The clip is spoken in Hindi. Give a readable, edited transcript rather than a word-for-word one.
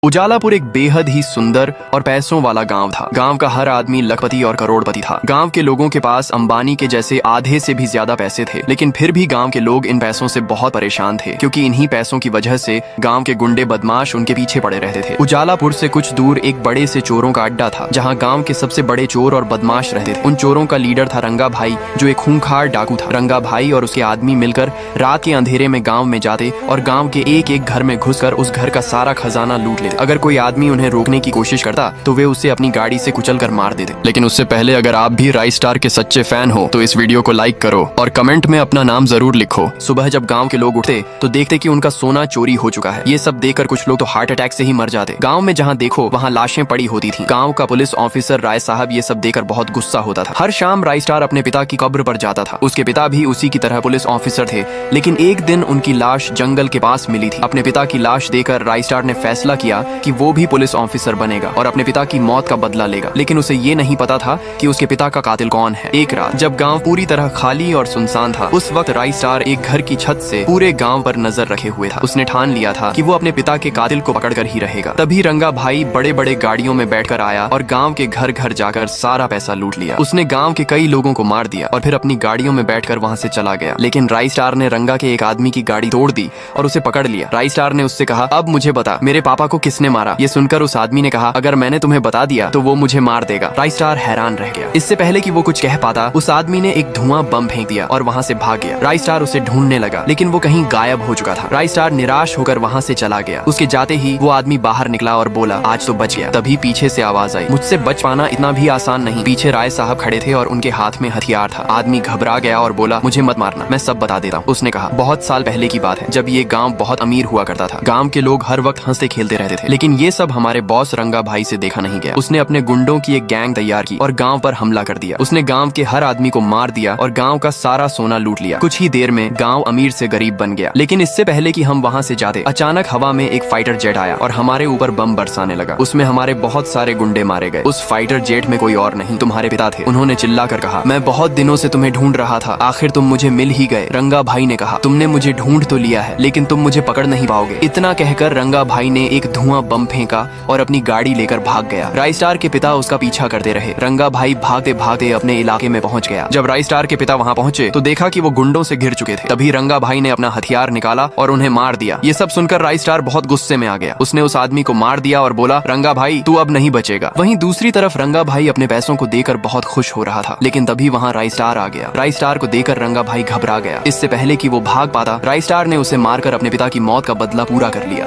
उजालापुर एक बेहद ही सुंदर और पैसों वाला गांव था। गांव का हर आदमी लखपति और करोड़पति था। गांव के लोगों के पास अंबानी के जैसे आधे से भी ज्यादा पैसे थे, लेकिन फिर भी गांव के लोग इन पैसों से बहुत परेशान थे, क्योंकि इन्हीं पैसों की वजह से गांव के गुंडे बदमाश उनके पीछे पड़े रहते थे। उजालापुर से कुछ दूर एक बड़े से चोरों का अड्डा था, जहाँ गाँव के सबसे बड़े चोर और बदमाश रहते थे। उन चोरों का लीडर था रंगा भाई, जो एक खूंखार डाकू था। रंगा भाई और उसके आदमी मिलकर रात के अंधेरे में गाँव में जाते और गाँव के एक एक घर में घुसकर उस घर का सारा खजाना लूट लेते। अगर कोई आदमी उन्हें रोकने की कोशिश करता तो वे उसे अपनी गाड़ी से कुचलकर मार देते। लेकिन उससे पहले अगर आप भी राइस स्टार के सच्चे फैन हो तो इस वीडियो को लाइक करो और कमेंट में अपना नाम जरूर लिखो। सुबह जब गांव के लोग उठते तो देखते कि उनका सोना चोरी हो चुका है। ये सब देखकर कुछ लोग तो हार्ट अटैक से ही मर जाते। गाँव में जहाँ देखो वहाँ लाशें पड़ी होती थी। गाँव का पुलिस ऑफिसर राय साहब ये सब देखकर बहुत गुस्सा होता था। हर शाम राइस स्टार अपने पिता की कब्र पर जाता था। उसके पिता भी उसी की तरह पुलिस ऑफिसर थे, लेकिन एक दिन उनकी लाश जंगल के पास मिली थी। अपने पिता की लाश देखकर राइस स्टार ने फैसला किया कि वो भी पुलिस ऑफिसर बनेगा और अपने पिता की मौत का बदला लेगा। लेकिन उसे ये नहीं पता था कि उसके पिता का कातिल कौन है। एक रात जब गांव पूरी तरह खाली और सुनसान था, उस वक्त राइस स्टार एक घर की छत से पूरे गांव पर नजर रखे हुए था। उसने ठान लिया था कि वो अपने पिता के कातिल को पकड़कर ही रहेगा। तभी रंगा भाई बड़े बड़े गाड़ियों में बैठकर आया और गांव के घर घर जाकर सारा पैसा लूट लिया। उसने गांव के कई लोगों को मार दिया और फिर अपनी गाड़ियों में बैठकर वहां से चला गया। लेकिन राइस स्टार ने रंगा के एक आदमी की गाड़ी तोड़ दी और उसे पकड़ लिया। राइस स्टार ने उससे कहा, अब मुझे बता, मेरे पापा को किसने मारा? ये सुनकर उस आदमी ने कहा, अगर मैंने तुम्हें बता दिया तो वो मुझे मार देगा। राइस स्टार हैरान रह गया। इससे पहले कि वो कुछ कह पाता, उस आदमी ने एक धुआं बम फेंक दिया और वहां से भाग गया। राइस स्टार उसे ढूंढने लगा, लेकिन वो कहीं गायब हो चुका था। राइस स्टार निराश होकर वहां से चला गया। उसके जाते ही वो आदमी बाहर निकला और बोला, आज तो बच गया। तभी पीछे से आवाज आई, मुझसे बच पाना इतना भी आसान नहीं। पीछे राय साहब खड़े थे और उनके हाथ में हथियार था। आदमी घबरा गया और बोला, मुझे मत मारना, मैं सब बता देता हूँ। उसने कहा, बहुत साल पहले की बात है, जब ये गाँव बहुत अमीर हुआ करता था। गाँव के लोग हर वक्त हंसते खेलते रहते थे, लेकिन ये सब हमारे बॉस रंगा भाई से देखा नहीं गया। उसने अपने गुंडों की एक गैंग तैयार की और गांव पर हमला कर दिया। उसने गांव के हर आदमी को मार दिया और गांव का सारा सोना लूट लिया। कुछ ही देर में गांव अमीर से गरीब बन गया। लेकिन इससे पहले कि हम वहां से जाते, अचानक हवा में एक फाइटर जेट आया और हमारे ऊपर बम बरसाने लगा। उसमें हमारे बहुत सारे गुंडे मारे गए। उस फाइटर जेट में कोई और नहीं, तुम्हारे पिता थे। उन्होंने चिल्लाकर कहा, मैं बहुत दिनों से तुम्हें ढूंढ रहा था, आखिर तुम मुझे मिल ही गए। रंगा भाई ने कहा, तुमने मुझे ढूंढ तो लिया है, लेकिन तुम मुझे पकड़ नहीं पाओगे। इतना कहकर रंगा भाई ने एक धुआं बम फेंका और अपनी गाड़ी लेकर भाग गया। राइस स्टार के पिता उसका पीछा करते रहे। रंगा भाई भागते भागते अपने इलाके में पहुंच गया। जब राइस स्टार के पिता वहां पहुंचे तो देखा कि वो गुंडों से घिर चुके थे। तभी रंगा भाई ने अपना हथियार निकाला और उन्हें मार दिया। ये सब सुनकर राइस स्टार बहुत गुस्से में आ गया। उसने उस आदमी को मार दिया और बोला, रंगा भाई तू अब नहीं बचेगा। वहीं दूसरी तरफ रंगा भाई अपने पैसों को देकर बहुत खुश हो रहा था, लेकिन तभी वहां राइस स्टार आ गया। राइस स्टार को देखकर रंगा भाई घबरा गया। इससे पहले कि वो भाग पाता, राइस स्टार ने उसे मारकर अपने पिता की मौत का बदला पूरा कर लिया।